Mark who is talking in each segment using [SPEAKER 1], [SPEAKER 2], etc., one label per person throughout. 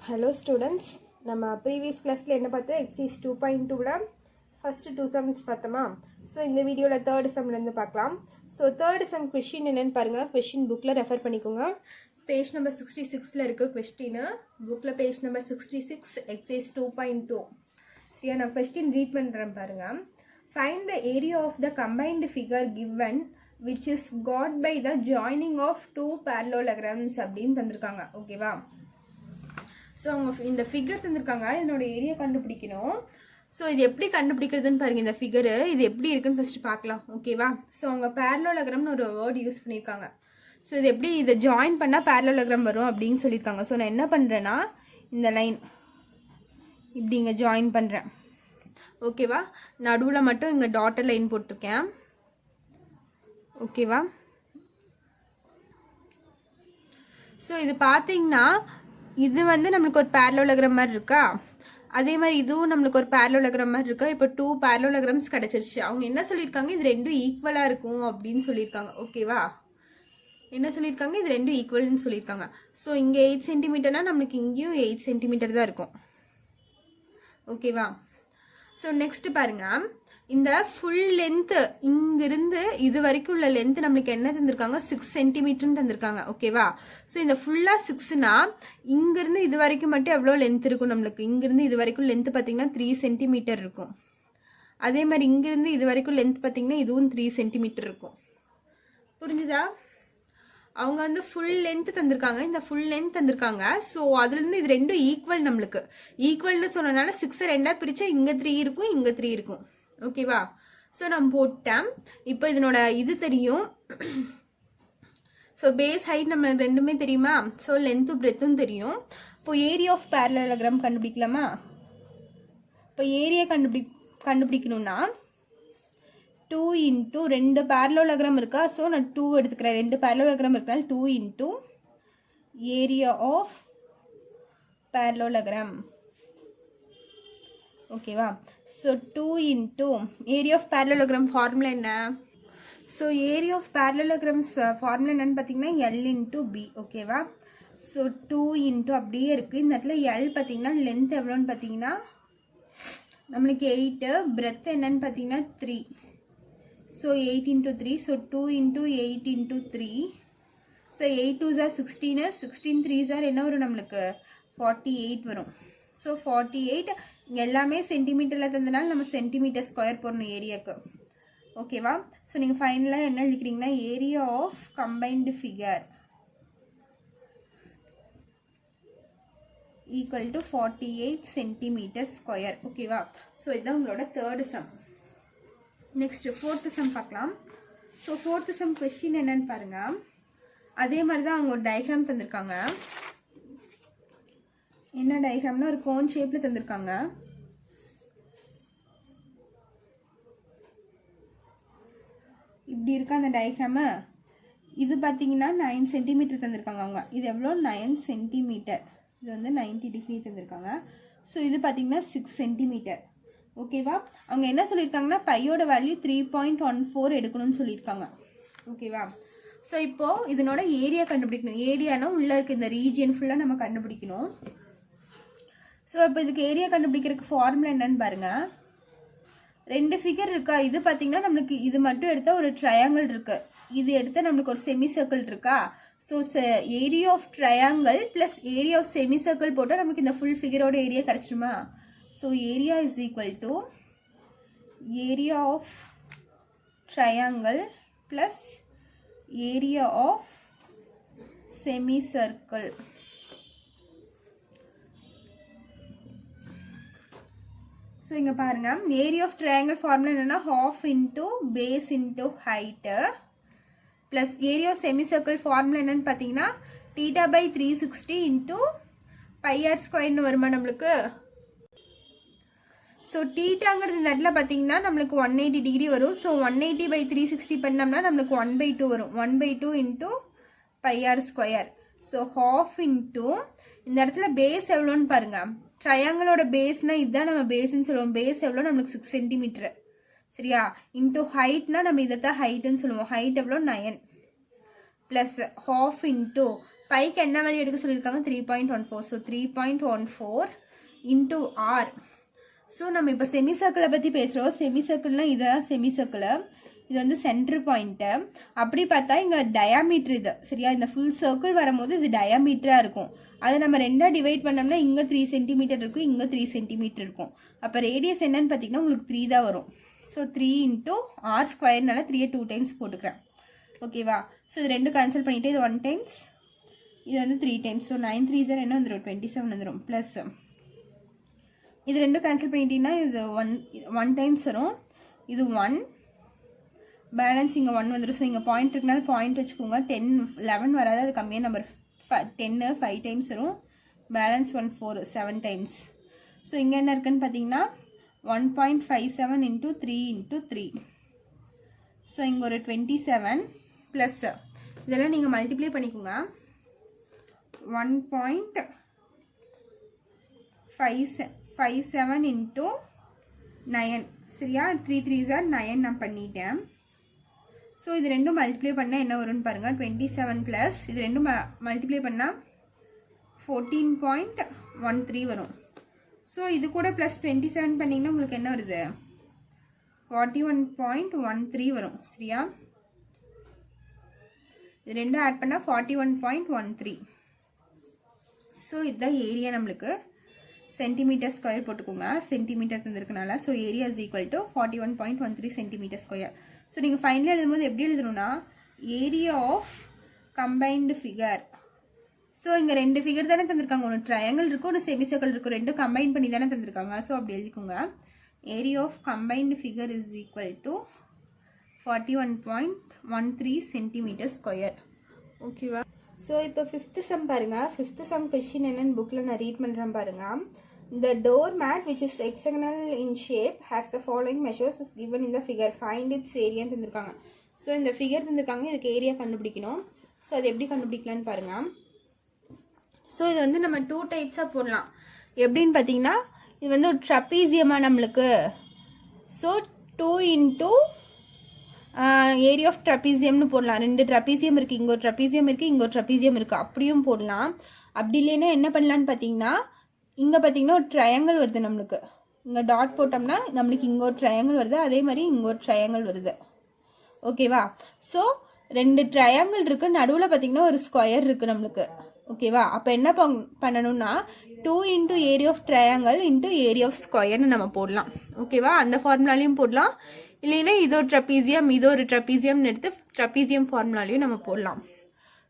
[SPEAKER 1] Hello students, நம்ம previous classல என்ன பார்த்தோம் exercise 2.2ல first two sums பார்த்தோமா. ஸோ இந்த வீடியோவில் தேர்ட் சம்லேருந்து பார்க்கலாம். ஸோ தேர்ட் சம் கொஷின் என்னென்னு பாருங்கள். கொஷின் புக்கில் ரெஃபர் பண்ணிக்கோங்க. பேஜ் நம்பர் 66ல் இருக்குது கொஸ்டின். புக்கில் பேஜ் நம்பர் 66 exercise 2.2. சரியா, நான் கொஸ்டின் ரீட் பண்ணுறேன் பாருங்கள். Find the area of the combined figure given which is got by the joining of two parallelograms அப்படின்னு தந்திருக்காங்க. ஓகேவா, ஸோ அவங்க இந்த ஃபிகர் தந்திருக்காங்க, இதனோட ஏரியா கண்டுபிடிக்கணும். ஸோ இது எப்படி கண்டுபிடிக்கிறதுன்னு பாருங்கள். இந்த ஃபிகரு இது எப்படி இருக்குன்னு ஃபஸ்ட்டு பார்க்கலாம். ஓகேவா, ஸோ அவங்க பேரலோலகிராம்னு ஒரு வேர்டு யூஸ் பண்ணியிருக்காங்க. ஸோ இது எப்படி இதை ஜாயின் பண்ணால் பேரலோலகிராம் வரும் அப்படின்னு சொல்லியிருக்காங்க. ஸோ நான் என்ன பண்ணுறேன்னா இந்த லைன் இப்படி இங்கே ஜாயின் பண்ணுறேன். ஓகேவா, நடுவில் மட்டும் இங்கே டாட்டர் லைன் போட்டிருக்கேன். ஓகேவா, ஸோ இது பார்த்தீங்கன்னா இது வந்து நம்மளுக்கு ஒரு பேரலோலகிராம் மாதிரி இருக்கா, அதே மாதிரி இதுவும் நம்மளுக்கு ஒரு பேரலோலகிராம் மாதிரி இருக்கா. இப்போ 2 பேரலோலகிராம்ஸ் கிடச்சிருச்சு. அவங்க என்ன சொல்லியிருக்காங்க, இது ரெண்டும் ஈக்குவலாக இருக்கும் அப்படின்னு சொல்லியிருக்காங்க. ஓகேவா, என்ன சொல்லியிருக்காங்க, இது ரெண்டும் ஈக்குவல்னு சொல்லியிருக்காங்க. ஸோ இங்கே 8 சென்டிமீட்டர்னா நம்மளுக்கு இங்கேயும் 8 சென்டிமீட்டர் தான் இருக்கும். ஓகேவா, ஸோ நெக்ஸ்ட் பாருங்கள். இந்த ஃபுல் லென்த்து இங்கிருந்து இது வரைக்கும் உள்ள லென்த்து நம்மளுக்கு என்ன தந்திருக்காங்க, 6 சென்டிமீட்டர்னு தந்திருக்காங்க. ஓகேவா, ஸோ இந்த ஃபுல்லாக 6னா இங்கிருந்து இது வரைக்கும் மட்டும் எவ்வளோ லென்த் இருக்கும் நம்மளுக்கு. இங்கிருந்து இது வரைக்கும் லென்த்து பார்த்தீங்கன்னா 3 சென்டிமீட்டர் இருக்கும். அதே மாதிரி இங்கிருந்து இது வரைக்கும் லென்த் பார்த்தீங்கன்னா இதுவும் 3 சென்டிமீட்டர் இருக்கும். புரிஞ்சுதா, அவங்க வந்து ஃபுல் லென்த் தந்திருக்காங்க, இந்த ஃபுல் லென்த் தந்திருக்காங்க. ஸோ அதுலேருந்து இது ரெண்டும் ஈக்குவல். நம்மளுக்கு ஈக்குவல்னு சொன்னதுனால 6 2 பிரித்தா இங்கே 3 இருக்கும், இங்கே 3 இருக்கும். ஓகேவா, ஸோ நான் போட்டேன். இப்போ இதனோட இது தெரியும். ஸோ பேஸ் ஹைட் நம்ம ரெண்டுமே தெரியுமா. ஸோ லென்த்தும் பிரெத்தும் தெரியும். இப்போ ஏரியா ஆஃப் பேரலோலகிராம் கண்டுபிடிக்கலாமா. இப்போ ஏரியா கண்டுபிடிக்கணும்னா 2 இன்ட்டு 2 பேரலோலகிராம் இருக்கா. ஸோ நான் 2 எடுத்துக்கிறேன். 2 பேரலோலகிராம் இருக்கனால 2 இன்ட்டு ஏரியா ஆஃப் பேரலோலகிராம். ஓகேவா, so 2 into area of parallelogram formula என்ன. So area of parallelograms formula என்னன்னு பார்த்தீங்கன்னா L இன்ட்டு B. ஓகேவா, ஸோ 2 இன்ட்டு அப்படியே இருக்குது. இந்த இடத்துல L பார்த்தீங்கன்னா லென்த் எவ்வளோன்னு பார்த்தீங்கன்னா நம்மளுக்கு 8, பிரெத் என்னன்னு பார்த்தீங்கன்னா 3. So 8 into 3, so 2 into 8 into 3. So 8 2s are 16, 16 3s are என்ன வரும் நம்மளுக்கு 48 வரும். ஸோ 48 இங்கே எல்லாமே சென்டிமீட்டரில் தந்தனால நம்ம சென்டிமீட்டர் ஸ்கொயர் போடணும் ஏரியாவுக்கு. ஓகேவா, ஸோ நீங்கள் ஃபைனலாக என்ன எழுதிக்கிறீங்கன்னா area of combined figure equal to 48 centimetre square. ஓகேவா, ஸோ இதுதான் உங்களோட third sum. Next fourth sum பார்க்கலாம். ஸோ ஃபோர்த்து சம் கொஸ்டின் என்னன்னு பாருங்கள். அதே மாதிரி தான் அவங்க ஒரு டயக்ராம் தந்திருக்காங்க. என்ன டயக்ராம்னா ஒரு கோன் ஷேப்பில் தந்திருக்காங்க. இப்படி இருக்கா அந்த டயக்ராமு. இது பார்த்தீங்கன்னா 9 சென்டிமீட்டர் தந்திருக்காங்க அவங்க. இது எவ்வளோ 9 சென்டிமீட்டர். இது வந்து 90 டிகிரி தந்திருக்காங்க. ஸோ இது பார்த்தீங்கன்னா 6 சென்டிமீட்டர். ஓகேவா, அவங்க என்ன சொல்லியிருக்காங்கன்னா பையோட வேல்யூ 3.14 எடுக்கணும்னு சொல்லியிருக்காங்க. ஓகேவா, ஸோ இப்போது இதனோட ஏரியா கண்டுபிடிக்கணும். ஏரியானா உள்ளே இருக்க இந்த ரீஜியன் ஃபுல்லாக நம்ம கண்டுபிடிக்கணும். ஸோ இப்போ இதுக்கு ஏரியா கண்டுபிடிக்கிறதுக்கு ஃபார்முலா என்னன்னு பாருங்கள். 2 ஃபிகர் இருக்கா. இது பார்த்தீங்கன்னா நம்மளுக்கு இது மட்டும் எடுத்தால் ஒரு ட்ரையாங்கிள் இருக்குது. இது எடுத்தால் நம்மளுக்கு ஒரு செமி சர்க்கிள் இருக்கா. So area of triangle plus area of semicircle போட்டால் நமக்கு இந்த ஃபுல் ஃபிகரோட ஏரியா கிடச்சிடுமா. So area is equal to area of triangle plus area of semicircle. So இங்கே பாருங்கள், ஏரியா ஆஃப் ட்ரையாங்கிள் ஃபார்முலா என்னென்னா half into base into height plus area of semicircle formula என்னென்னு பார்த்தீங்கன்னா θ/360 into πr ஸ்கொயர்னு வருமா நம்மளுக்கு. So டீட்டாங்கிறது இந்த இடத்துல பார்த்தீங்கன்னா நம்மளுக்கு 180 டிகிரி வரும். ஸோ 180/360 பண்ணோம்னா நம்மளுக்கு 1/2 வரும். 1/2 into πr square. So half into இந்த இடத்துல பேஸ் எவ்வளோன்னு பாருங்கள். ட்ரையாங்கிளோட பேஸ்னால் இதுதான் நம்ம பேஸ்ன்னு சொல்லுவோம். பேஸ் எவ்வளோ நம்மளுக்கு 6 சென்டிமீட்டர். சரியா, இன்ட்டு ஹைட்னா நம்ம இதை தான் ஹைட்டுன்னு சொல்லுவோம். ஹைட் எவ்வளோ 9 ப்ளஸ் half இன்ட்டு பைக்கு என்ன வேல்யூ எடுக்க சொல்லியிருக்காங்க 3.14. So 3.14 into R. ஸோ நம்ம இப்போ செமி சர்க்கிளை பற்றி பேசுகிறோம். செமி சர்க்கிள்னால் இதான் செமி சர்க்கிளை, இது வந்து சென்டர் பாயிண்ட்டு. அப்படி பார்த்தா இங்கே டயாமீட்ரு இது சரியா. இந்த ஃபுல் சர்க்கிள் வரும்போது இது டயாமீட்டராக இருக்கும். அதை நம்ம ரெண்டாக டிவைட் பண்ணோம்னா இங்கே 3 சென்டிமீட்டர் இருக்கும், இங்கே 3 சென்டிமீட்டர் இருக்கும். அப்போ ரேடியஸ் என்னன்னு பார்த்தீங்கன்னா உங்களுக்கு 3 தான் வரும். ஸோ 3 இன்டூ ஆர் ஸ்கொயர்னால 3 2 டைம்ஸ் போட்டுக்கிறேன். ஓகேவா. ஸோ இது ரெண்டு கேன்சல் பண்ணிவிட்டு இது 1 டைம்ஸ், இது வந்து 3 டைம்ஸ். ஸோ 9 3 என்ன வந்துடும் 27 வந்துடும். ப்ளஸ் இது ரெண்டும் கேன்சல் பண்ணிட்டீங்கன்னா இது 1 டைம்ஸ் வரும். இது 1 பேலன்ஸ் இங்கே 1 வந்துடும். ஸோ இங்கே பாயிண்ட் இருக்குனால பாயிண்ட் வச்சுக்கோங்க. 10 11 வராது, அது கம்மியாக நம்பர். 10 5 டைம்ஸ் வரும். Balance 1 4 7 times. ஸோ இங்கே என்ன இருக்குன்னு பார்த்தீங்கன்னா 1.57 இன்ட்டு 3 இன்ட்டு 3. ஸோ இங்கே ஒரு 27 ப்ளஸ் இதெல்லாம் நீங்கள் மல்டிப்ளை பண்ணிக்கோங்க. 1.57 இன்ட்டு 9 சரியா. 3 3s are 9 நான் பண்ணிட்டேன். ஸோ இது ரெண்டும் மல்டிப்ளை பண்ணால் என்ன வரும்னு பாருங்கள். 27 ப்ளஸ் இது ரெண்டும் மல்டிப்ளை பண்ணால் 14.13 வரும். ஸோ இது கூட ப்ளஸ் 27 பண்ணிங்கன்னா உங்களுக்கு என்ன வருது 41.13 வரும் சரியா. இது ரெண்டும் ஆட் பண்ணால் 41.13. ஸோ இதுதான் ஏரியா. நம்மளுக்கு சென்டிமீட்டர் ஸ்கொயர் போட்டுக்கோங்க, சென்டிமீட்டர் தந்திருக்கனால. So area is equal to 41.13 centimetre square. So நீங்கள் ஃபைனலாக எழுதும்போது எப்படி எழுதணும்னா area of combined figure. So இங்கே 2 ஃபிகர் தானே தந்திருக்காங்க, ஒன்று ட்ரையாங்கிள் இருக்கும், ஒன்று செமி சர்க்கிள் இருக்கும், ரெண்டும் கம்பைன் பண்ணி தானே தந்திருக்காங்க. ஸோ அப்படி எழுதிக்கோங்க. Area of combined figure is equal to 41.13 centimetre square. ஓகேவா. ஸோ இப்போ 5th சம் பாருங்கள். 5th சம் கொஸ்டின் என்னன்னு புக்கில் நான் ரீட் பண்ணுறேன் பாருங்கள். The doormat which is hexagonal in shape has the following measures is given in the figure. Find its area தந்திருக்காங்க. So இந்த ஃபிகர் தந்திருக்காங்க, இதுக்கு ஏரியா கண்டுபிடிக்கணும். ஸோ அது எப்படி கண்டுபிடிக்கலான்னு பாருங்கள். ஸோ இது வந்து நம்ம 2 டைப்ஸாக போடலாம். எப்படின்னு பார்த்தீங்கன்னா இது வந்து ஒரு ட்ரப்பீசியமாக நம்மளுக்கு. ஸோ 2 இன்ட்டு ஏரியா ஆஃப் ட்ரப்பீசியம்னு போடலாம். 2 ட்ரப்பீசியம் இருக்குது, இங்கே ஒரு ட்ரப்பீசியம் இருக்குது, இங்கே ஒரு ட்ரப்பீசியம் இருக்குது, அப்படியும் போடலாம். அப்படி இல்லைன்னா என்ன பண்ணலான்னு பார்த்தீங்கன்னா இங்கே பார்த்தீங்கன்னா ஒரு ட்ரையாங்கிள் வருது நம்மளுக்கு. இங்கே டாட் போட்டோம்னா நம்மளுக்கு இங்கே ஒரு ட்ரையாங்கிள் வருது, அதே மாதிரி இங்கே ஒரு ட்ரையாங்கிள் வருது. ஓகேவா. ஸோ 2 ட்ரையாங்கிள் இருக்குது, நடுவில் பார்த்தீங்கன்னா ஒரு ஸ்கொயர் இருக்குது நம்மளுக்கு. ஓகேவா. அப்போ என்ன பண்ணணும்னா 2 into area of triangle into area of ஸ்கொயர்னு நம்ம போடலாம். ஓகேவா. அந்த ஃபார்முலாலையும் போடலாம், இல்லைன்னா இதோ ட்ரப்பீசியம் இதோ ஒரு ட்ரப்பீசியம்னு எடுத்து ட்ரப்பீசியம் ஃபார்முலாலையும் நம்ம போடலாம்.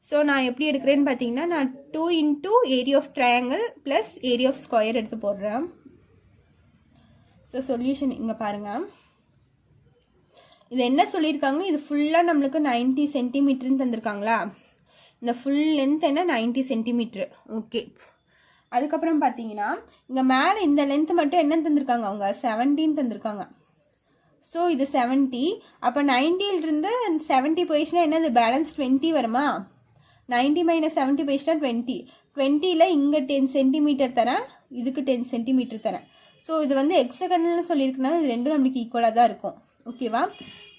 [SPEAKER 1] ஸோ நான் எப்படி எடுக்கிறேன்னு பார்த்தீங்கன்னா நான் 2 into area of triangle plus area of square எடுத்து போடுறேன். ஸோ சொல்யூஷன் இங்கே பாருங்கள். இது என்ன சொல்லியிருக்காங்க, இது ஃபுல்லாக நம்மளுக்கு 90 சென்டிமீட்டர்னு தந்திருக்காங்களா. இந்த ஃபுல் லென்த் என்ன 90 சென்டிமீட்ரு. ஓகே. அதுக்கப்புறம் பார்த்தீங்கன்னா இங்கே மேலே இந்த லென்த் மட்டும் என்ன தந்திருக்காங்க, அவங்க 17 தந்திருக்காங்க. ஸோ இது 70. அப்போ 90லிருந்து 70 போயிடுச்சுன்னா என்னது பேலன்ஸ் 20 வருமா. 90 - 70 போயிடுச்சுன்னா 20. 20ல் இங்கே 10 சென்டிமீட்டர் தரேன், இதுக்கு 10 சென்டிமீட்டர் தரேன். ஸோ இது வந்து எக்ஸகனல்னு சொல்லியிருக்கனால இது ரெண்டும் நம்மளுக்கு ஈக்குவலாக தான் இருக்கும். ஓகேவா.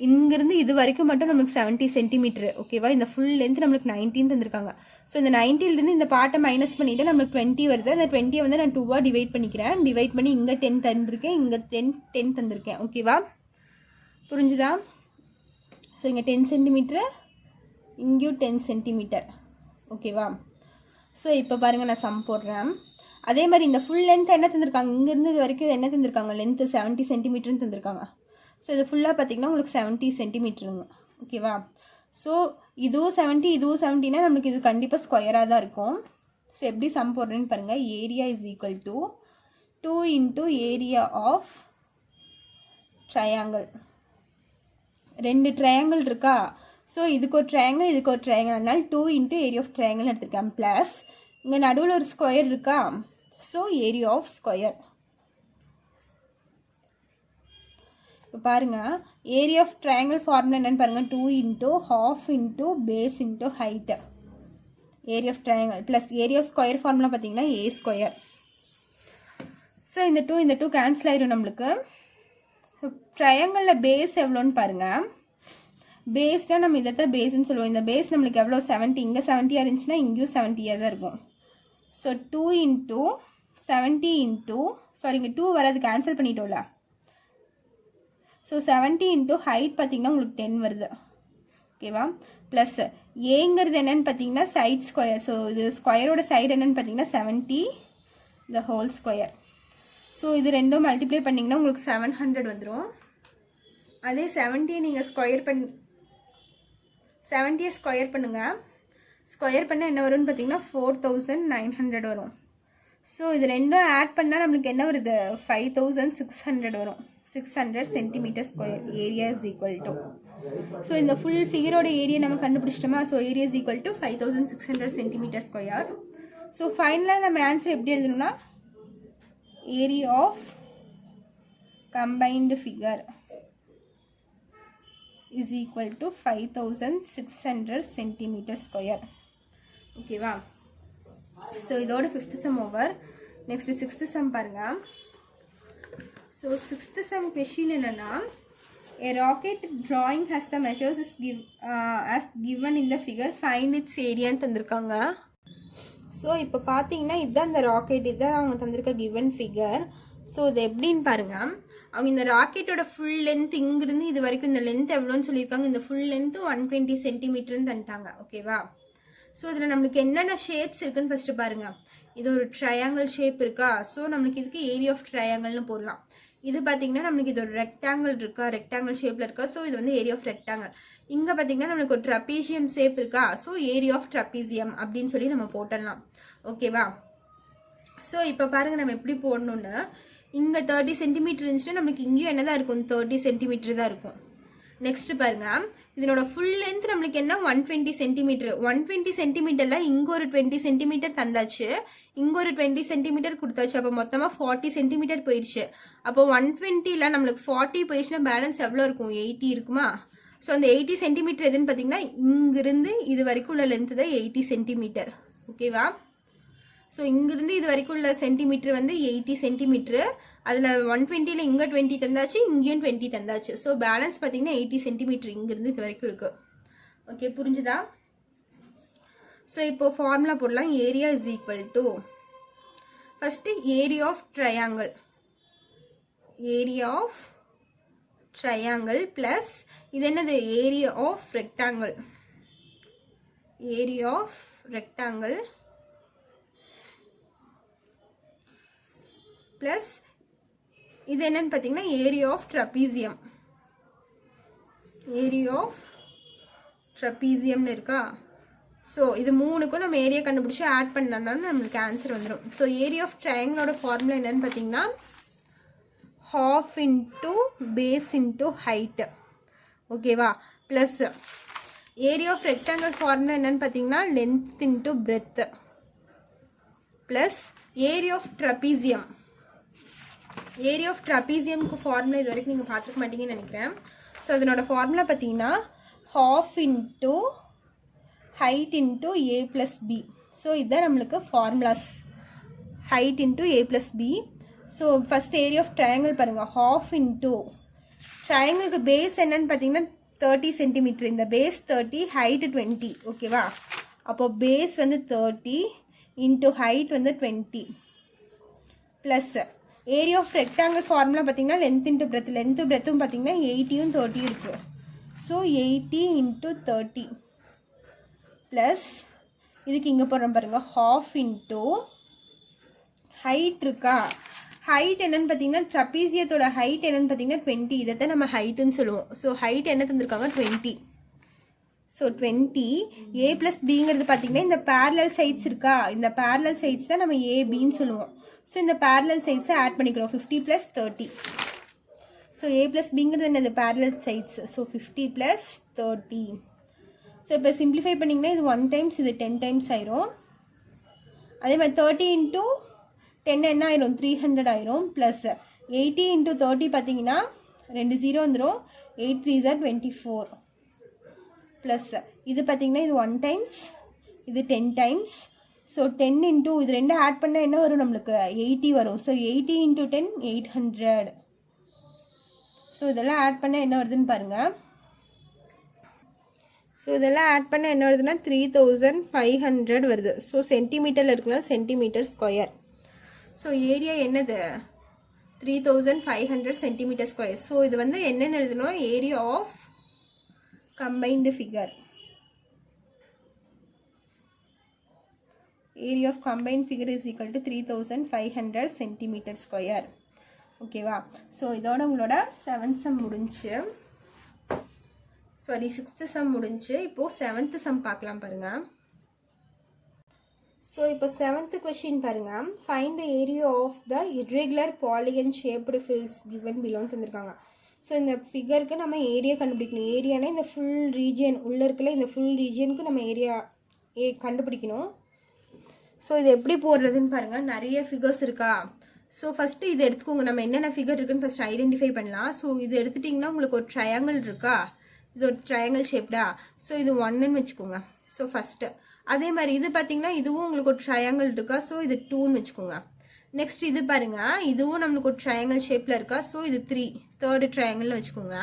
[SPEAKER 1] இங்கேருந்து இது வரைக்கும் மட்டும் நம்மளுக்கு 70 சென்டிமீட்டர். ஓகேவா. இந்த ஃபுல் லென்த் நம்மளுக்கு 19 தந்திருக்காங்க. ஸோ இந்த 90லிருந்து இந்த பார்ட்டை மைனஸ் பண்ணிவிட்டு நம்மளுக்கு 20 வருது. அந்த 20 வந்து நான் 2ஆக டிவைட் பண்ணிக்கிறேன். டிவைட் பண்ணி இங்கே 10 தந்திருக்கேன், இங்கே 10 தந்திருக்கேன். ஓகேவா. புரிஞ்சுதா. ஸோ இங்கே 10 சென்டிமீட்ரு, இங்கேயும் 10 சென்டிமீட்டர். ஓகேவா. ஸோ இப்போ பாருங்கள் நான் சம் போடுறேன். அதே மாதிரி இந்த ஃபுல் லென்த் என்ன தந்திருக்காங்க, இங்கேருந்து இது வரைக்கும் என்ன தந்திருக்காங்க, லென்த்து 70 சென்டிமீட்டர்னு தந்திருக்காங்க. ஸோ இது ஃபுல்லாக பார்த்தீங்கன்னா உங்களுக்கு 70 சென்டிமீட்டருங்க. ஓகேவா. ஸோ இதுவும் 70 இதுவும் 70னா நம்மளுக்கு இது கண்டிப்பாக ஸ்கொயராக தான் இருக்கும். ஸோ எப்படி சம் போடுறேன்னு பாருங்கள். Area is equal to 2 into area of triangle. 2 triangle இருக்கா. ஸோ இதுக்கு ஒரு ட்ரையாங்கிள் இதுக்கு ஒரு ட்ரையாங்கிள், அதனால 2 இன்ட்டு ஏரியா ஆஃப் ட்ரையாங்கிள் எடுத்துருக்கேன். ப்ளஸ் இங்கே நடுவில் ஒரு ஸ்கொயர் இருக்கா. So area of square. இப்போ பாருங்கள் ஏரியா ஆஃப் ட்ரையாங்கிள் ஃபார்முலா என்னென்னு பாருங்கள். 2 into ½ into base into height area of triangle plus area of square formula பார்த்தீங்கன்னா ஏ ஸ்கொயர். ஸோ இந்த 2 கேன்சல் ஆயிடும் நம்மளுக்கு. ஸோ ட்ரையாங்கிளில் பேஸ் எவ்வளோன்னு பாருங்கள். பேஸ்னால் நம்ம இதை தான் பேஸ்ன்னு சொல்லுவோம். இந்த பேஸ் நம்மளுக்கு எவ்வளோ 70, இங்கே 70 இருந்துச்சுன்னா இங்கேயும் 70 தான் இருக்கும். ஸோ 2 இன்ட்டு 70 இன்ட்டு இங்கே 2 வராது, கேன்சல் பண்ணிட்டோம்ல. ஸோ 70 இன்ட்டு ஹைட் பார்த்தீங்கன்னா உங்களுக்கு 10 வருது. ஓகேவா? ப்ளஸ் ஏங்கிறது என்னன்னு பார்த்தீங்கன்னா சைட் ஸ்கொயர். ஸோ இது ஸ்கொயரோட சைடு என்னன்னு பார்த்தீங்கன்னா 70 the whole square. ஸோ இது ரெண்டும் மல்டிப்ளை பண்ணிங்கன்னா உங்களுக்கு 700 வந்துடும். அதே 70 நீங்கள் ஸ்கொயர் 70 ஸ்கொயர் பண்ணுங்கள். ஸ்கொயர் பண்ணால் என்ன வரும்னு பார்த்தீங்கன்னா 4900 வரும். ஸோ இது ரெண்டும் ஆட் பண்ணால் நம்மளுக்கு என்ன வருது? 5600 வரும். 600 centimetre square. Area is equal to, so இந்த ஃபுல் ஃபிகரோட ஏரியா நம்ம கண்டுபிடிச்சிட்டோமா? So area is equal to 5600 centimetre square. So ஃபைனலாக நம்ம ஆன்சர் எப்படி எழுதணும்னா area of combined figure is equal to 5600 centimetre square. ஓகேவா? ஸோ இதோட 5th sum over. Next 6th sum பாருங்க. ஸோ 6th சம் கொஷின் என்னன்னா, a rocket drawing has the measures as given in the figure, find its area தந்திருக்காங்க. So இப்போ பார்த்தீங்கன்னா இதுதான் இந்த rocket, இதுதான் அவங்க தந்திருக்க கிவன் ஃபிகர். ஸோ இது எப்படின்னு பாருங்கள். அவங்க இந்த ராக்கெட்டோட ஃபுல் லென்த் இங்கிருந்து இது வரைக்கும் இந்த லென்த் எவ்வளோன்னு சொல்லியிருக்காங்க. இந்த ஃபுல் லென்த்து 120 சென்டிமீட்டர்னு தந்துட்டாங்க. ஓகேவா? ஸோ இதில் நம்மளுக்கு என்னென்ன ஷேப்ஸ் இருக்குன்னு ஃபஸ்ட்டு பாருங்கள். இது ஒரு ட்ரையாங்கிள் ஷேப் இருக்கா? ஸோ நம்மளுக்கு இதுக்கு ஏரியா ஆஃப் ட்ரையாங்கிள்னு போடலாம். இது பார்த்தீங்கன்னா நம்மளுக்கு இது ஒரு ரெக்டாங்கிள் இருக்கா, ரெக்டாங்கிள் ஷேப்பில் இருக்கா. ஸோ இது வந்து ஏரியா ஆஃப் ரெக்டாங்கிள். இங்கே பார்த்தீங்கன்னா நம்மளுக்கு ஒரு ட்ரப்பீசியம் ஷேப் இருக்கா. ஸோ ஏரியா ஆஃப் ட்ரப்பீசியம் அப்படின்னு சொல்லி நம்ம போட்டலாம். ஓகேவா? ஸோ இப்போ பாருங்கள் நம்ம எப்படி போடணுன்னு. இங்கே 30 சென்டிமீட்டர் இருந்துச்சுன்னா நம்மளுக்கு இங்கேயும் என்ன தான் இருக்கும்? 30 சென்டிமீட்டர் தான் இருக்கும். நெக்ஸ்ட் பாருங்கள், இதனோட ஃபுல் லென்த் நம்மளுக்கு என்ன? 120 சென்டிமீட்டர். 120 சென்டிமீட்டரில் இங்கே ஒரு 20 சென்டிமீட்டர் தந்தாச்சு, இங்கே ஒரு 20 சென்டிமீட்டர் கொடுத்தாச்சு. அப்போ மொத்தமாக 40 சென்டிமீட்டர் போயிடுச்சு. அப்போ 120ல் நம்மளுக்கு 40 போயிடுச்சுன்னா பேலன்ஸ் எவ்வளோ இருக்கும்? 80 இருக்குமா? ஸோ அந்த 80 சென்டிமீட்டர் எதுன்னு பார்த்தீங்கன்னா இங்கிருந்து இது வரைக்கும் உள்ள லென்த்து தான் 80 சென்டிமீட்டர். ஓகேவா? ஸோ இங்கிருந்து இது வரைக்கும் உள்ள சென்டிமீட்டர் வந்து 80 சென்டிமீட்டரு. அதில் 120ல் இங்கே 20 தந்தாச்சு, இங்கேயும் 20 தந்தாச்சு. ஸோ பேலன்ஸ் பார்த்தீங்கன்னா 80 சென்டிமீட்டர் இங்கிருந்து இது வரைக்கும் இருக்குது. ஓகே, புரிஞ்சுதா? ஸோ இப்போ ஃபார்முலா போடலாம். Area is equal to first area of triangle, area of triangle plus இது என்னது? Area of rectangle, area of rectangle plus இது என்னன்னு பார்த்தீங்கன்னா area of trapezium, area of ட்ரப்பீசியம்னு இருக்கா. ஸோ இது மூணுக்கும் நம்ம ஏரியா கண்டுபிடிச்சி ஆட் பண்ணனாலும் நம்மளுக்கு ஆன்சர் வந்துடும். ஸோ ஏரியா ஆஃப் ட்ரையாங்கிளோட ஃபார்முலா என்னன்னு பார்த்தீங்கன்னா half into base into height. ஓகேவா? Plus area of rectangle formula என்னன்னு பார்த்தீங்கன்னா length into breadth plus area of trapezium. Area of ட்ரப்பீசியம்க்கு ஃபார்முலா இது வரைக்கும் நீங்கள் பார்த்துக்க மாட்டீங்கன்னு நினைக்கிறேன். ஸோ அதனோட ஃபார்முலா பார்த்தீங்கன்னா half into height into a plus b. So இதுதான் நம்மளுக்கு formulas, height into a plus b. So first area of triangle பாருங்கள். half into ட்ரையாங்கிளுக்கு பேஸ் என்னன்னு பார்த்தீங்கன்னா 30 சென்டிமீட்டர். இந்த பேஸ் 30, ஹைட்டு 20. ஓகேவா? அப்போது பேஸ் வந்து 30 இன்ட்டு ஹைட் வந்து 20 plus area of rectangle formula பார்த்தீங்கன்னா லென்த் இன்ட்டு பிரெத். லென்த்து பிரெத்தும் பார்த்தீங்கன்னா 80யும் 30 இருக்குது. ஸோ 80 இன்ட்டு 30 ப்ளஸ் இதுக்கு இங்கே போடுறோம் பாருங்கள் half into ஹைட் இருக்கா. ஹைட் என்னன்னு பார்த்தீங்கன்னா ட்ரப்பீசியத்தோட ஹைட் என்னன்னு பார்த்தீங்கன்னா 20. இதைத்தான் நம்ம ஹைட்டுன்னு சொல்லுவோம். ஸோ ஹைட் என்ன தந்திருக்காங்க? 20. ஸோ 20 ஏ ப்ளஸ் பிங்கிறது பார்த்தீங்கன்னா இந்த பேரலல் சைட்ஸ் இருக்கா, இந்த பேரலல் சைட்ஸ் தான் நம்ம ஏபின்னு சொல்லுவோம். ஸோ இந்த பேரலல் சைட்ஸை ஆட் பண்ணிக்கிறோம். 50 + 30. ஸோ ஏ ப்ளஸ் பிங்கிறது என்னது? Parallel sides. ஸோ 50 + 30. ஸோ இப்போ சிம்பிளிஃபை பண்ணிங்கன்னா இது 1 டைம்ஸ், இது 10 டைம்ஸ் ஆயிரும். அதே மாதிரி 30 × 10 என்ன ஆயிரும்? 300 ஆயிரும். ப்ளஸ் 80 × 30 பார்த்தீங்கன்னா 2 0 வந்துடும். 8 3s are 24 ப்ளஸ் இது பார்த்தீங்கன்னா இது 1 டைம்ஸ், இது 10 டைம்ஸ். ஸோ 10 இன்ட்டு இது ரெண்டு ஆட் பண்ணால் என்ன வரும்? நம்மளுக்கு 80 வரும். ஸோ 80 × 10 800. ஸோ இதெல்லாம் ஆட் பண்ணால் என்ன வருதுன்னு பாருங்கள். ஸோ இதெல்லாம் ஆட் பண்ண என்ன வருதுன்னா 3500 வருது. ஸோ சென்டிமீட்டரில் இருக்குன்னா சென்டிமீட்டர் ஸ்கொயர். ஸோ ஏரியா என்னது 3500 சென்டிமீட்டர் ஸ்கொயர். ஸோ இது வந்து என்னென்னு எழுதணும், area of combined figure. Area of combined figure is equal to 3500 centimetre square. ஓகேவா? ஸோ இதோட உங்களோட 7th சம் முடிஞ்சு, சாரி 6th சம் முடிஞ்சு. இப்போது 7th சம் பார்க்கலாம் பாருங்கள். ஸோ இப்போ 7th கொஷின் பாருங்கள். Find the area of the irregular polygon shaped fields given பிலோன்னு தந்திருக்காங்க. ஸோ இந்த ஃபிகருக்கு நம்ம ஏரியா கண்டுபிடிக்கணும். ஏரியானா இந்த ஃபுல் ரீஜியன் உள்ளே இருக்கல, இந்த ஃபுல் ரீஜியனுக்கு நம்ம ஏரியா கண்டுபிடிக்கணும். ஸோ இது எப்படி போடுறதுன்னு பாருங்கள். நிறைய ஃபிகர்ஸ் இருக்கா. ஸோ ஃபஸ்ட்டு இது எடுத்துக்கோங்க. நம்ம என்னென்ன ஃபிகர் இருக்குன்னு ஃபஸ்ட் ஐடென்டிஃபை பண்ணலாம். ஸோ இது எடுத்துட்டிங்கன்னா உங்களுக்கு ஒரு ட்ரையாங்கிள் இருக்கா, இது ஒரு ட்ரையாங்கிள் ஷேப்டா. ஸோ இது 1ன்னு வச்சுக்கோங்க. ஸோ ஃபஸ்ட்டு அதே மாதிரி இது பார்த்தீங்கன்னா இதுவும் உங்களுக்கு ஒரு ட்ரையாங்கிள் இருக்கா. ஸோ இது 2ன்னு வச்சுக்கோங்க. நெக்ஸ்ட் இது பாருங்கள், இதுவும் நம்மளுக்கு ஒரு ட்ரையாங்கிள் ஷேப்பில் இருக்கா. ஸோ இது 3, தேர்டு ட்ரையாங்கிள்னு வச்சுக்கோங்க.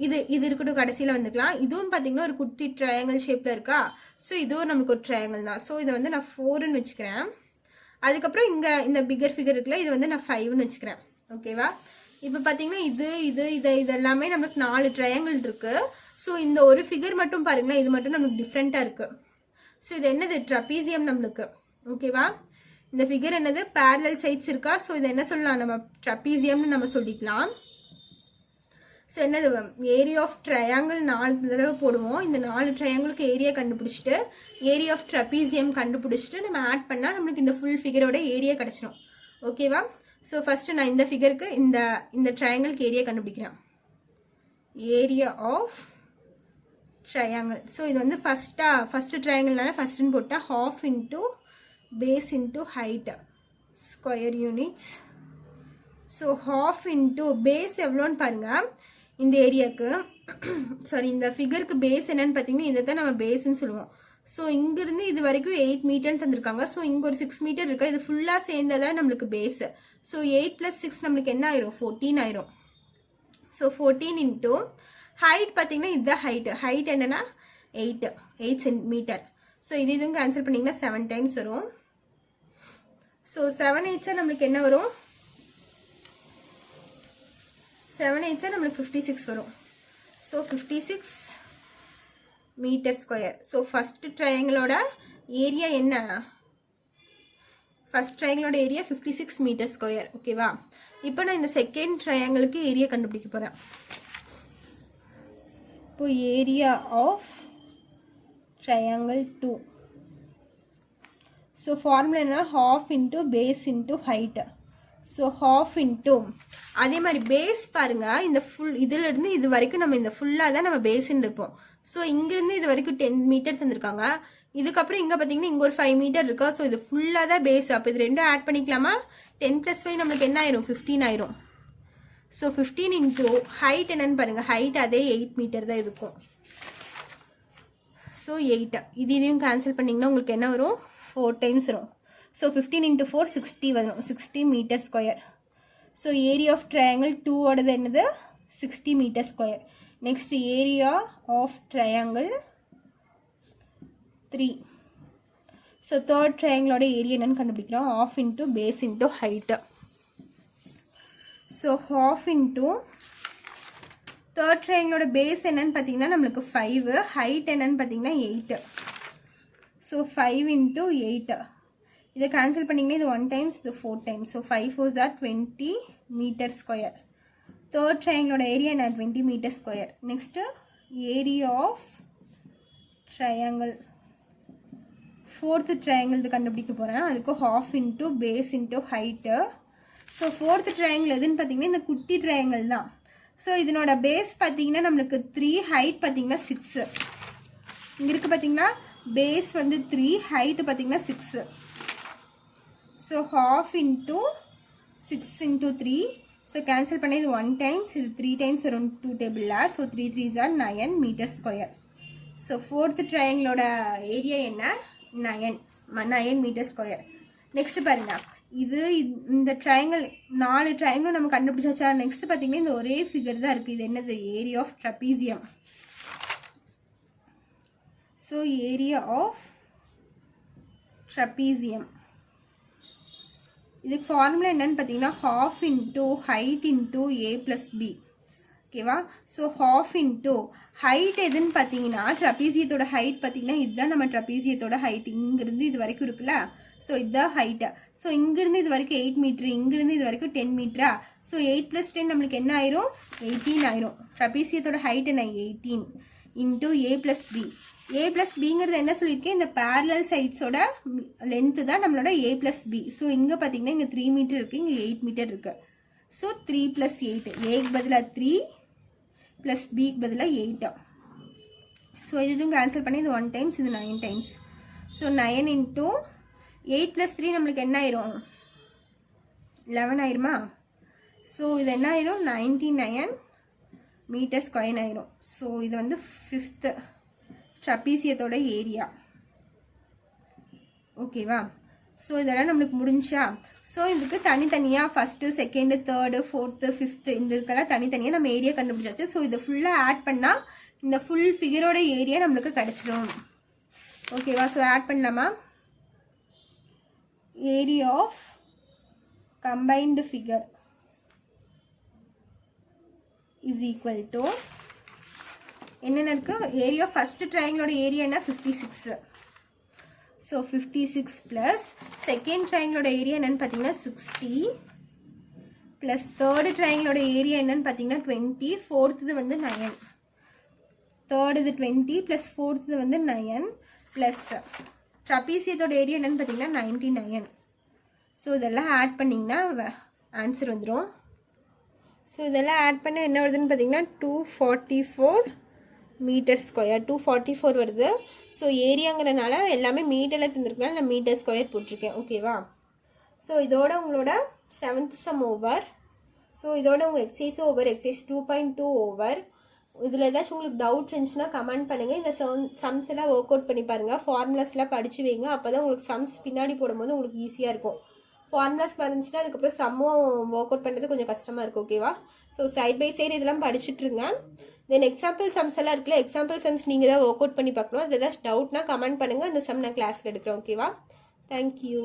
[SPEAKER 1] இது இருக்கட்டும், கடைசியில் வந்துக்கலாம். இதுவும் பார்த்தீங்கன்னா ஒரு குட்டி ட்ரையாங்கிள் ஷேப்பில் இருக்கா. ஸோ இதுவும் நமக்கு ஒரு ட்ரையாங்கிள் தான். ஸோ இதை வந்து நான் 4ன்னு வச்சுக்கிறேன். அதுக்கப்புறம் இங்கே இந்த பிகர் ஃபிகர் இருக்குல்ல, இது வந்து நான் 5ன்னு வச்சுக்கிறேன். ஓகேவா? இப்போ பார்த்தீங்கன்னா இது எல்லாமே நமக்கு 4 ட்ரையாங்கிள் இருக்குது. ஸோ இந்த ஒரு ஃபிகர் மட்டும் பாருங்களேன், இது மட்டும் நமக்கு டிஃப்ரெண்ட்டாக இருக்குது. ஸோ இது என்னது, ட்ரபீசியம் நம்மளுக்கு. ஓகேவா? இந்த ஃபிகர் என்னது, பேரலல் சைட்ஸ் இருக்கா. ஸோ இது என்ன சொல்லலாம், நம்ம ட்ரபீசியம்னு நம்ம சொல்லிக்கலாம். ஸோ என்னது, ஏரியா ஆஃப் ட்ரையாங்கிள் 4 தடவை போடுவோம். இந்த 4 ட்ரையாங்கிளுக்கு ஏரியா கண்டுபிடிச்சிட்டு ஏரியா ஆஃப் ட்ரபீசியம் கண்டுபிடிச்சிட்டு நம்ம ஆட் பண்ணால் நம்மளுக்கு இந்த ஃபுல் ஃபிகரோட ஏரியா கிடச்சிடும். ஓகேவா? ஸோ ஃபஸ்ட்டு நான் இந்த ஃபிகருக்கு இந்த ட்ரையாங்கிளுக்கு ஏரியா கண்டுபிடிக்கிறேன். Area of triangle. ஸோ இது வந்து ஃபஸ்ட்டு ட்ரையாங்கிள்னால ஃபஸ்ட்டுன்னு போட்டால் half into base into height square units. So half into base எவ்வளோன்னு பாருங்கள். இந்த ஏரியாவுக்கு சாரி இந்த ஃபிகருக்கு பேஸ் என்னன்னு பார்த்தீங்கன்னா இதை தான் நம்ம பேஸ்ன்னு சொல்லுவோம். ஸோ இங்கேருந்து இது வரைக்கும் 8 மீட்டர்னு தந்திருக்காங்க. ஸோ இங்கே ஒரு 6 மீட்டர் இருக்கா. இது ஃபுல்லாக சேர்ந்ததான் நம்மளுக்கு பேஸு. ஸோ 8 + 6 நம்மளுக்கு என்ன ஆயிரும், 14 ஆயிரும். ஸோ 14 இன்ட்டு ஹைட் பார்த்தீங்கன்னா இதுதான் ஹைட் என்னன்னா 8 சென்டிமீட்டர். ஸோ இதுவும் கேன்சல் பண்ணிங்கன்னா 7 டைம்ஸ் வரும். ஸோ 7 8 நம்மளுக்கு என்ன வரும், 7 8 நம்மளுக்கு 56 வரும். So 56 metre square. So first ட்ரையாங்கிளோட ஏரியா என்ன, ஃபஸ்ட் ட்ரையாங்கிளோட ஏரியா 56 மீட்டர் ஸ்கொயர். ஓகேவா? இப்போ நான் இந்த செகண்ட் ட்ரையாங்கிளுக்கு ஏரியா கண்டுபிடிக்க போகிறேன். இப்போ area of triangle 2. So formula என்ன, half into base into height. So half into அதே மாதிரி பேஸ் பாருங்கள், இந்த ஃபுல் இதிலிருந்து இது வரைக்கும் நம்ம இந்த ஃபுல்லாக தான் நம்ம பேஸ்ன்னு இருப்போம். ஸோ இங்கேருந்து இது வரைக்கும் 10 மீட்டர் தந்திருக்காங்க. இதுக்கப்புறம் இங்கே பார்த்தீங்கன்னா இங்கே ஒரு 5 மீட்டர் இருக்கா. ஸோ இது ஃபுல்லாக தான் பேஸ். அப்போ இது ரெண்டும் ஆட் பண்ணிக்கலாமா, 10 + 5 நம்மளுக்கு என்ன ஆயிரும், 15 ஆயிரும். ஸோ 15 இன்ட்டு ஹைட் என்னன்னு பாருங்கள், ஹைட் அதே 8 மீட்டர் தான் இருக்கும். ஸோ 8 இதையும் கேன்சல் பண்ணிங்கன்னா உங்களுக்கு என்ன வரும், 4 டைம்ஸ் வரும். ஸோ 15 இன்ட்டு 4 60 வரும், 60 metre square. So area of triangle 2 ஓடது என்னது, 60 metre square. Next area of triangle 3. So third ட்ரையாங்கிளோட ஏரியா என்னன்னு கண்டுபிடிக்கிறோம், half into base into height. So half into third ட்ரையாங்கிளோட பேஸ் என்னன்னு பார்த்தீங்கன்னா நம்மளுக்கு 5, ஹைட் என்னன்னு பார்த்தீங்கன்னா 8. ஸோ 5 இன்ட்டு 8 இதை கேன்சல் பண்ணிங்கன்னா இது 1 டைம்ஸ், இது 4 times. So 5 4s are 20 metre square. Third ட்ரையாங்கிளோட ஏரியா என்ன, 20 metre square. Next area of triangle fourth triangle இது கண்டுபிடிக்க போகிறேன். அதுக்கு half into base into height. So fourth triangle எதுன்னு பார்த்தீங்கன்னா இந்த குட்டி ட்ரையாங்கிள் தான். ஸோ இதனோட பேஸ் பார்த்தீங்கன்னா நம்மளுக்கு 3, ஹைட் பார்த்தீங்கன்னா 6. இங்கே இருக்குது பார்த்தீங்கன்னா பேஸ் வந்து 3, ஹைட்டு பார்த்தீங்கன்னா 6. So half into 6 into 3. So cancel பண்ணி இது 1 டைம்ஸ், இது 3 டைம்ஸ் வரும் 2 டேபிளில். So 3 3s are 9 metre square. So fourth ட்ரையாங்கிளோட ஏரியா என்ன, 9 மீட்டர் ஸ்கொயர். நெக்ஸ்ட் பாருங்கள், இந்த ட்ரையாங்கிள் 4 ட்ரையாங்கிளும் நம்ம கண்டுபிடிச்சாச்சா. நெக்ஸ்ட் பார்த்தீங்கன்னா இந்த ஒரே ஃபிகர் தான் இருக்குது. இது என்னது, area of trapezium. So area of trapezium. இதுக்கு ஃபார்முலா என்னன்னு பார்த்தீங்கன்னா half into height into a plus b. ஓகேவா? ஸோ half into height எதுன்னு பார்த்தீங்கன்னா ட்ரப்பீசியத்தோட ஹைட் பார்த்தீங்கன்னா இதுதான் நம்ம ட்ரப்பீசியத்தோட ஹைட். இங்கிருந்து இது வரைக்கும் இருக்குல்ல, ஸோ இதுதான் ஹைட்டு. ஸோ இங்கிருந்து இது வரைக்கும் 8 மீட்ரு, இங்கிருந்து இது வரைக்கும் 10 மீட்டரா. ஸோ 8 + 10 நம்மளுக்கு என்ன ஆயிரும்? 18 ஆயிரும். ட்ரப்பீசியத்தோட ஹைட் என்ன? 18 into a plus b. a plus bங்கிறது என்ன சொல்லியிருக்கேன்? இந்த parallel sidesோட லென்த்து தான் நம்மளோட a plus b. ஸோ இங்கே பார்த்தீங்கன்னா இங்கே 3 மீட்டர் இருக்குது, இங்கே 8 மீட்டர் இருக்குது. ஸோ 3 + 8, ஏக்கு பதிலாக 3 + பிக்கு பதிலாக 8. ஸோ இதுவும் கேன்சல் பண்ணி இது 1 டைம்ஸ், இது 9 டைம்ஸ். ஸோ 9 into 8 + 3 நம்மளுக்கு என்ன ஆயிரும்? 11 ஆயிருமா? ஸோ இது என்ன ஆயிரும்? 99 மீட்டர் ஸ்கொயர் ஆயிரும். ஸோ இது வந்து 5th ட்ரப்பீசியத்தோட ஏரியா. ஓகேவா? ஸோ இதெல்லாம் நம்மளுக்கு முடிஞ்சா. ஸோ இதுக்கு தனித்தனியாக first, second, third, fourth, fifth இந்த இதுக்கெல்லாம் தனித்தனியாக நம்ம ஏரியா கண்டுபிடிச்சாச்சு. ஸோ இதை ஃபுல்லாக ஆட் பண்ணால் இந்த ஃபுல் ஃபிகரோட ஏரியா நம்மளுக்கு கிடச்சிடும். ஓகேவா? ஸோ ஆட் பண்ணலாமா? Area of combined figure is equal to என்னென்ன இருக்குது? ஏரியா ஃபஸ்ட்டு ட்ரையாங்கிளோட ஏரியா என்ன? 56. ஸோ 56 ப்ளஸ் செகண்ட் ட்ரையாங்கிளோட ஏரியா என்னென்னு பார்த்தீங்கன்னா 60 ப்ளஸ் தேர்டு ட்ரையாங்கிளோட ஏரியா என்னென்னு பார்த்தீங்கன்னா 20, ஃபோர்த்து வந்து 9. தேர்டு இது 20 ப்ளஸ் ஃபோர்த்து வந்து 9 ப்ளஸ் ட்ரப்பீசியத்தோட ஏரியா என்னென்னு பார்த்தீங்கன்னா 99. ஸோ இதெல்லாம் ஆட் பண்ணிங்கன்னா ஆன்சர் வந்துடும். ஸோ இதெல்லாம் ஆட் பண்ண என்ன வருதுன்னு பார்த்தீங்கன்னா 244 மீட்டர் ஸ்கொயர். 244 வருது. ஸோ ஏரியாங்கிறனால எல்லாமே மீட்டரில் தந்துருக்கனால நான் மீட்டர் ஸ்கொயர் போட்டிருக்கேன். ஓகேவா? ஸோ இதோட உங்களோட 7th சம் ஓவர். ஸோ இதோட உங்கள் எக்ஸசைஸ் ஓவர். Exercise 2.2 over. இதில் ஏதாச்சும் உங்களுக்கு டவுட் இருந்துச்சுன்னா கமெண்ட் பண்ணுங்கள். இந்த சம்ஸ் எல்லாம் ஒர்க் அவுட் பண்ணி பாருங்கள். ஃபார்முலாஸ்லாம் படித்து வைங்க. அப்போ தான் உங்களுக்கு சம்ஸ் பின்னாடி போடும்போது உங்களுக்கு ஈஸியாக இருக்கும். ஃபார்முலாஸ் இருந்துச்சுன்னா அதுக்கப்புறம் சம்மும் ஒர்க் அவுட் பண்ணுறது கொஞ்சம் கஷ்டமாக இருக்கும். ஓகேவா? ஸோ சைட் பை சைடு இதெல்லாம் படிச்சுட்ருங்க. தென் எக்ஸாம்பிள் சம்ஸ் எல்லாம் இருக்குல்ல, எக்ஸாம்பிள் சம்ஸ் நீங்கள் தான் ஒர்க் அவுட் பண்ணி பார்க்கணும். அது ஏதாச்சும் டவுட்னா கமெண்ட் பண்ணுங்கள். அந்த சம் நான் கிளாஸில் எடுக்கிறேன். ஓகேவா? தேங்க்யூ.